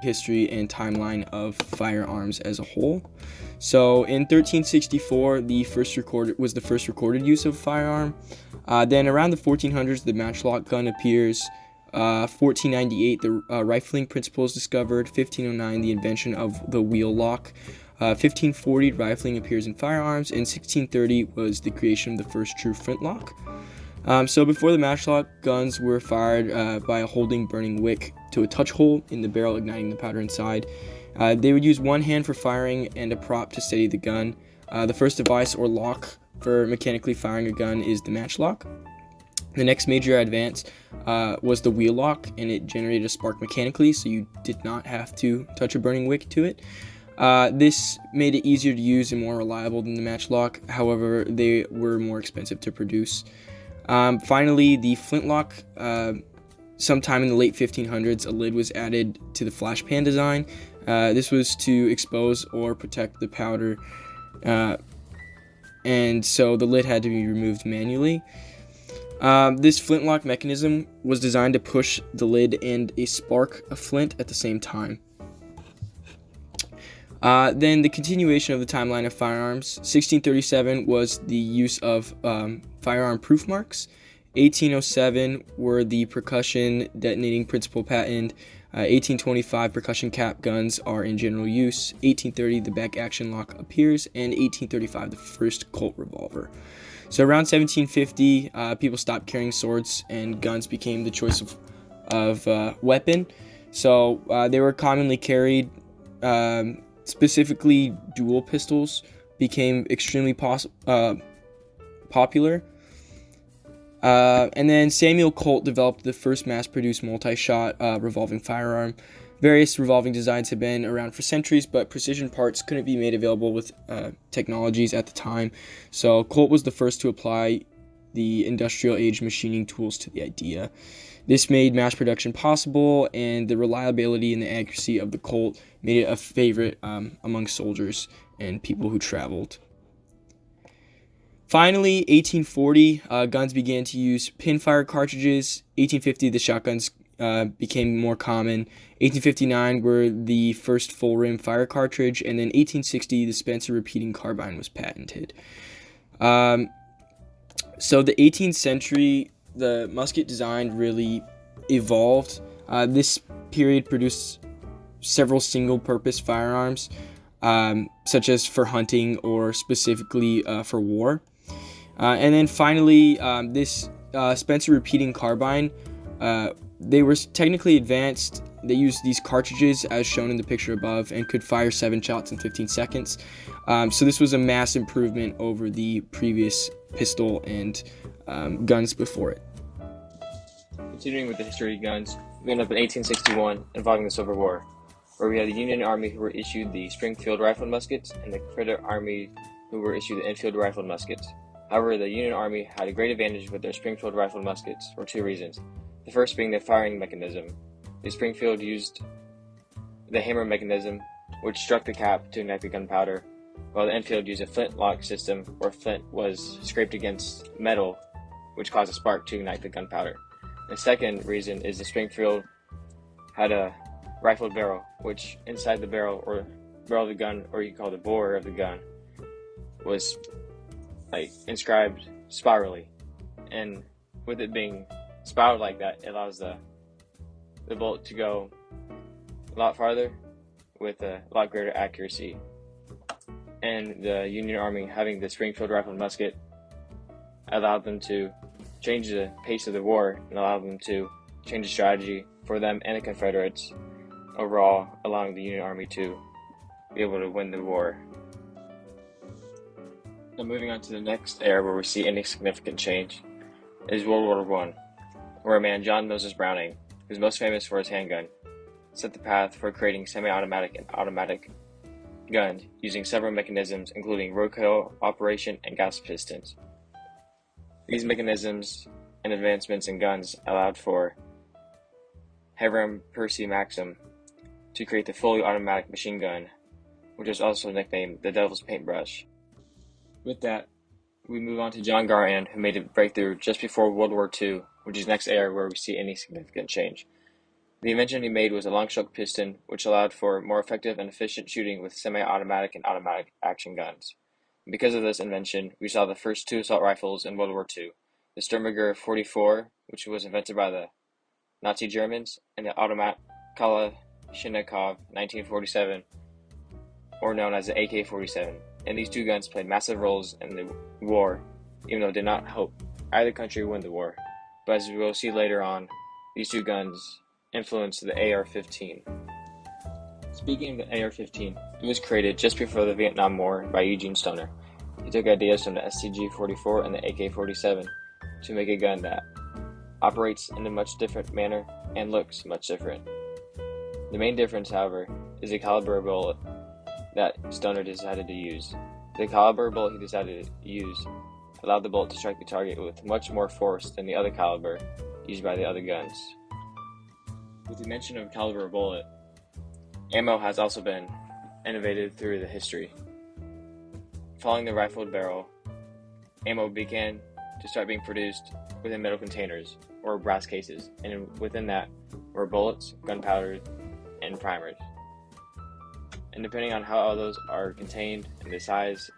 history and timeline of firearms as a whole. So in 1364, the first recorded use of a firearm. Then around the 1400s, the matchlock gun appears. 1498, the rifling principle is discovered. 1509, the invention of the wheel lock. 1540, rifling appears in firearms. And 1630 was the creation of the first true flintlock. So before the matchlock, guns were fired by a holding burning wick to a touch hole in the barrel, igniting the powder inside. They would use one hand for firing and a prop to steady the gun. The first device or lock for mechanically firing a gun is the matchlock. The next major advance was the wheel lock, and it generated a spark mechanically, so you did not have to touch a burning wick to it. This made it easier to use and more reliable than the matchlock. However, they were more expensive to produce. Finally, the flintlock. Sometime in the late 1500s, a lid was added to the flash pan design. This was to expose or protect the powder, and so the lid had to be removed manually. This flintlock mechanism was designed to push the lid and a spark of flint at the same time. Then the continuation of the timeline of firearms. 1637 was the use of firearm proof marks. 1807 were the percussion detonating principle patent. 1825 percussion cap guns are in general use. 1830 the back action lock appears, and 1835 the first Colt revolver. So around 1750, people stopped carrying swords and guns became the choice of weapon. So they were commonly carried. Specifically, dual pistols became extremely popular. And then Samuel Colt developed the first mass-produced multi-shot revolving firearm. Various revolving designs have been around for centuries, but precision parts couldn't be made available with technologies at the time. So Colt was the first to apply the industrial age machining tools to the idea. This made mass production possible, and the reliability and the accuracy of the Colt made it a favorite among soldiers and people who traveled. Finally, 1840, guns began to use pin-fire cartridges. 1850, the shotguns became more common. 1859 were the first full-rim fire cartridge, and then 1860, the Spencer repeating carbine was patented. So the 18th century, the musket design really evolved. This period produced several single-purpose firearms, such as for hunting or specifically for war. And then finally, this Spencer repeating carbine, they were technically advanced. They used these cartridges as shown in the picture above and could fire 7 shots in 15 seconds. So this was a mass improvement over the previous pistol and guns before it. Continuing with the history of guns, we end up in 1861 involving the Civil War, where we had the Union Army who were issued the Springfield rifled muskets and the Confederate Army who were issued the Enfield rifled muskets. However, the Union Army had a great advantage with their Springfield rifled muskets for 2 reasons. The first being their firing mechanism. The Springfield used the hammer mechanism, which struck the cap to ignite the gunpowder, while the Enfield used a flintlock system where flint was scraped against metal, which caused a spark to ignite the gunpowder. The second reason is the Springfield had a rifled barrel, which inside the barrel of the gun, or you call the bore of the gun, was inscribed spirally, and with it being spiraled like that, it allows the bullet to go a lot farther with a lot greater accuracy. And the Union Army, having the Springfield rifled musket, allowed them to change the pace of the war and allowed them to change the strategy for them and the Confederates overall, allowing the Union Army to be able to win the war. Now moving on to the next era where we see any significant change is World War I, where a man, John Moses Browning, who's most famous for his handgun, set the path for creating semi-automatic and automatic guns using several mechanisms including recoil operation and gas pistons. These mechanisms and advancements in guns allowed for Hiram Percy Maxim to create the fully automatic machine gun, which is also nicknamed the Devil's Paintbrush. With that, we move on to John Garand, who made a breakthrough just before World War II, which is the next era where we see any significant change. The invention he made was a long-stroke piston, which allowed for more effective and efficient shooting with semi-automatic and automatic action guns. Because of this invention, we saw the first two assault rifles in World War II, the Sturmgewehr 44, which was invented by the Nazi Germans, and the automatic Kalashnikov 1947, or known as the AK-47. And these two guns played massive roles in the war, even though it did not help either country win the war. But as we will see later on, these two guns influenced the AR-15. Speaking of the AR-15, it was created just before the Vietnam War by Eugene Stoner. He took ideas from the STG-44 and the AK-47 to make a gun that operates in a much different manner and looks much different. The main difference, however, is the caliber of bullet that Stoner decided to use. The caliber bullet he decided to use allowed the bullet to strike the target with much more force than the other caliber used by the other guns. With the mention of caliber bullet, ammo has also been innovated through the history. Following the rifled barrel, ammo began to start being produced within metal containers or brass cases, and within that were bullets, gunpowder, and primers. And depending on how all those are contained and the size,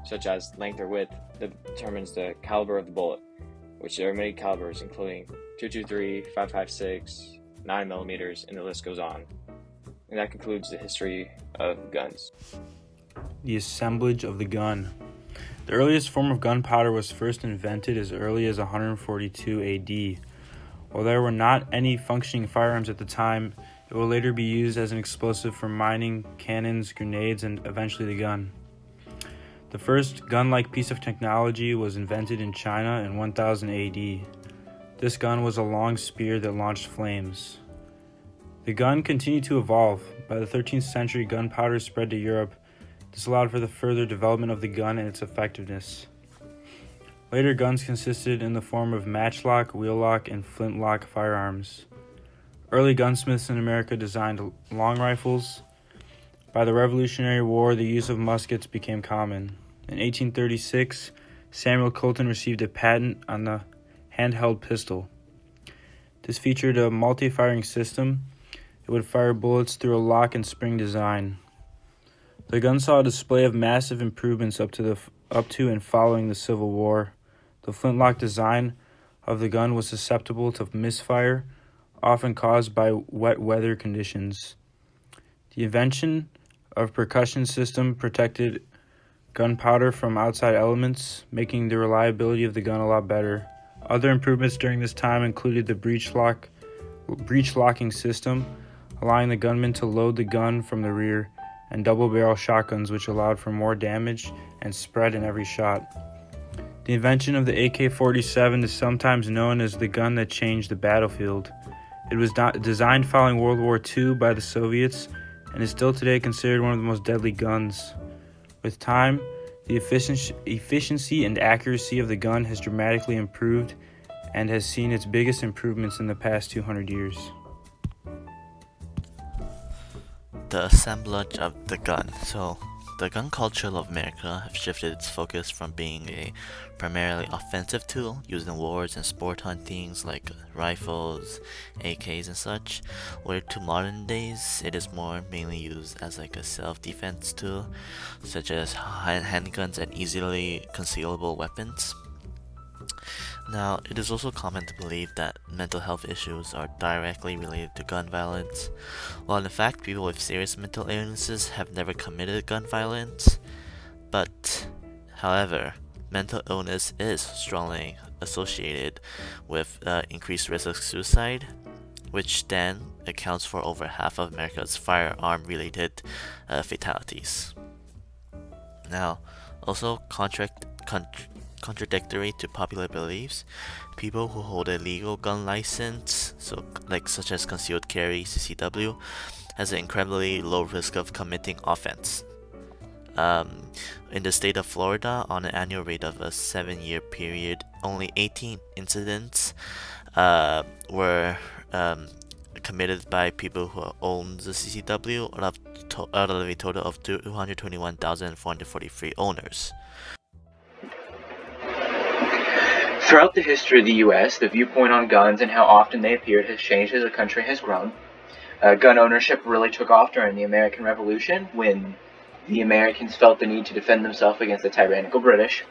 such as length or width, determines the caliber of the bullet, which there are many calibers including .223, .556, 9mm, and the list goes on. And that concludes the history of guns. The assemblage of the gun. The earliest form of gunpowder was first invented as early as 142 AD. While there were not any functioning firearms at the time, it would later be used as an explosive for mining, cannons, grenades, and eventually the gun. The first gun-like piece of technology was invented in China in 1000 AD. This gun was a long spear that launched flames. The gun continued to evolve. By the 13th century, gunpowder spread to Europe. This allowed for the further development of the gun and its effectiveness. Later guns consisted in the form of matchlock, wheellock, and flintlock firearms. Early gunsmiths in America designed long rifles. By the Revolutionary War, the use of muskets became common. In 1836, Samuel Colton received a patent on the handheld pistol. This featured a multi-firing system. It would fire bullets through a lock and spring design. The gun saw a display of massive improvements up to and following the Civil War. The flintlock design of the gun was susceptible to misfire, often caused by wet weather conditions. The invention of percussion system protected gunpowder from outside elements, making the reliability of the gun a lot better. Other improvements during this time included the breech locking system, allowing the gunman to load the gun from the rear, and double-barrel shotguns, which allowed for more damage and spread in every shot. The invention of the AK-47 is sometimes known as the gun that changed the battlefield. It was designed following World War II by the Soviets and is still today considered one of the most deadly guns. With time, the efficiency and accuracy of the gun has dramatically improved and has seen its biggest improvements in the past 200 years. The assemblage of the gun. So, the gun culture of America have shifted its focus from being a primarily offensive tool used in wars and sport huntings like rifles, AKs and such, where to modern days it is more mainly used as like a self-defense tool, such as handguns and easily concealable weapons. Now, it is also common to believe that mental health issues are directly related to gun violence, while in fact people with serious mental illnesses have never committed gun violence. But, however, mental illness is strongly associated with increased risk of suicide, which then accounts for over half of America's firearm-related fatalities. Now, also contradictory to popular beliefs, people who hold a legal gun license, such as concealed carry (CCW), has an incredibly low risk of committing offense. In the state of Florida, on an annual rate of a 7-year period, only 18 incidents were committed by people who own the CCW out of a total of 221,443 owners. Throughout the history of the U.S., the viewpoint on guns and how often they appeared has changed as the country has grown. Gun ownership really took off during the American Revolution when the Americans felt the need to defend themselves against the tyrannical British.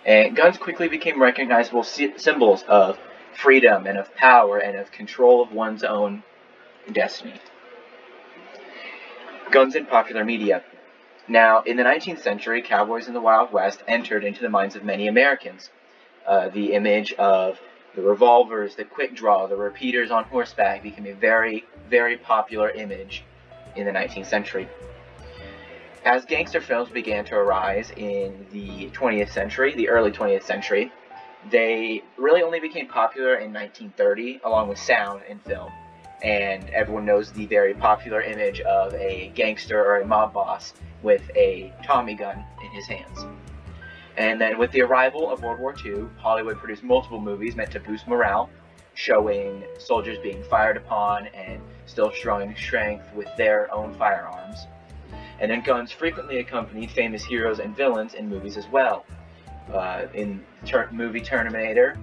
And guns quickly became recognizable symbols of freedom and of power and of control of one's own destiny. Guns in popular media. Now, in the 19th century, cowboys in the Wild West entered into the minds of many Americans. The image of the revolvers, the quick draw, the repeaters on horseback became a very, very popular image in the 19th century. As gangster films began to arise in the 20th century, the early 20th century, they really only became popular in 1930, along with sound and film. And everyone knows the very popular image of a gangster or a mob boss with a Tommy gun in his hands. And then with the arrival of World War II, Hollywood produced multiple movies meant to boost morale, showing soldiers being fired upon and still showing strength with their own firearms. And then guns frequently accompanied famous heroes and villains in movies as well. In the movie Terminator,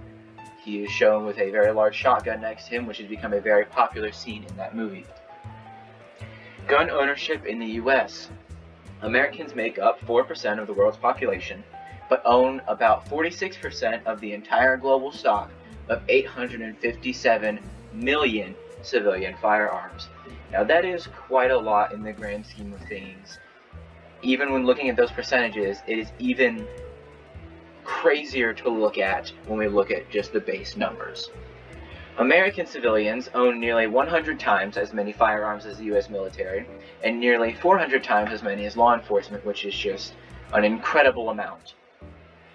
he is shown with a very large shotgun next to him, which has become a very popular scene in that movie. Gun ownership in the U.S. Americans make up 4% of the world's population, but own about 46% of the entire global stock of 857 million civilian firearms. Now that is quite a lot in the grand scheme of things. Even when looking at those percentages, it is even crazier to look at when we look at just the base numbers. American civilians own nearly 100 times as many firearms as the U.S. military, and nearly 400 times as many as law enforcement, which is just an incredible amount.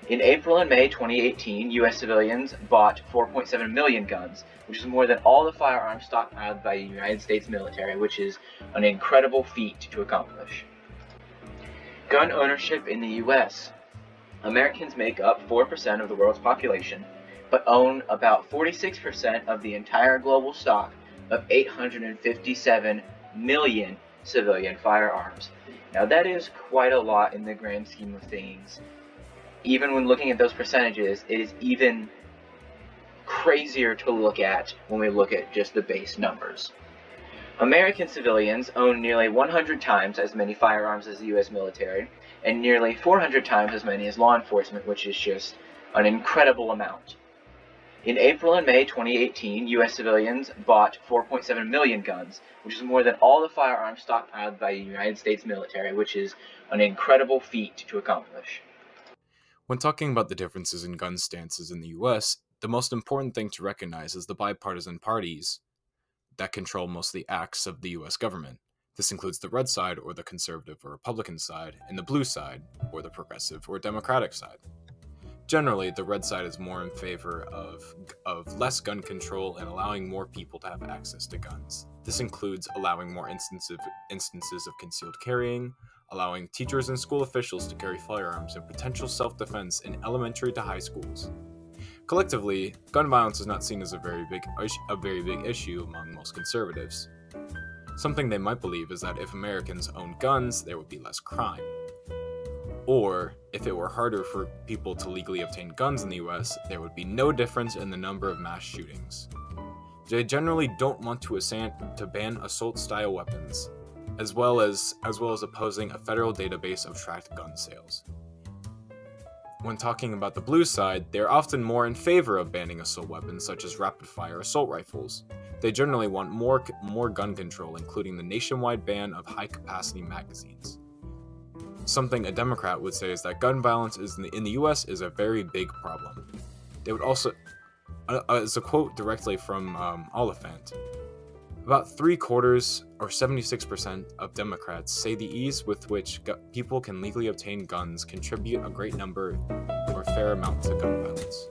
In April and May 2018, U.S. civilians bought 4.7 million guns, which is more than all the firearms stockpiled by the United States military, which is an incredible feat to accomplish. Gun ownership in the U.S. Americans make up 4% of the world's population, but own about 46% of the entire global stock of 857 million civilian firearms. Now that is quite a lot in the grand scheme of things. Even when looking at those percentages, it is even crazier to look at when we look at just the base numbers. American civilians own nearly 100 times as many firearms as the U.S. military, and nearly 400 times as many as law enforcement, which is just an incredible amount. In April and May 2018, U.S. civilians bought 4.7 million guns, which is more than all the firearms stockpiled by the United States military, which is an incredible feat to accomplish. When talking about the differences in gun stances in the US, the most important thing to recognize is the bipartisan parties that control most of the acts of the US government. This includes the red side, or the conservative or Republican side, and the blue side, or the progressive or Democratic side. Generally, the red side is more in favor of less gun control and allowing more people to have access to guns. This includes allowing more instances of concealed carrying, allowing teachers and school officials to carry firearms in potential self-defense in elementary to high schools. Collectively, gun violence is not seen as a very big issue among most conservatives. Something they might believe is that if Americans owned guns, there would be less crime. Or, if it were harder for people to legally obtain guns in the US, there would be no difference in the number of mass shootings. They generally don't want to ban assault-style weapons, as well as opposing a federal database of tracked gun sales. When talking about the blue side, they are often more in favor of banning assault weapons such as rapid-fire assault rifles. They generally want more gun control, including the nationwide ban of high-capacity magazines. Something a Democrat would say is that gun violence in the US is a very big problem. They would also, as a quote directly from Oliphant, about 3/4 or 76% of Democrats say the ease with which people can legally obtain guns contribute a great number or fair amount to gun violence.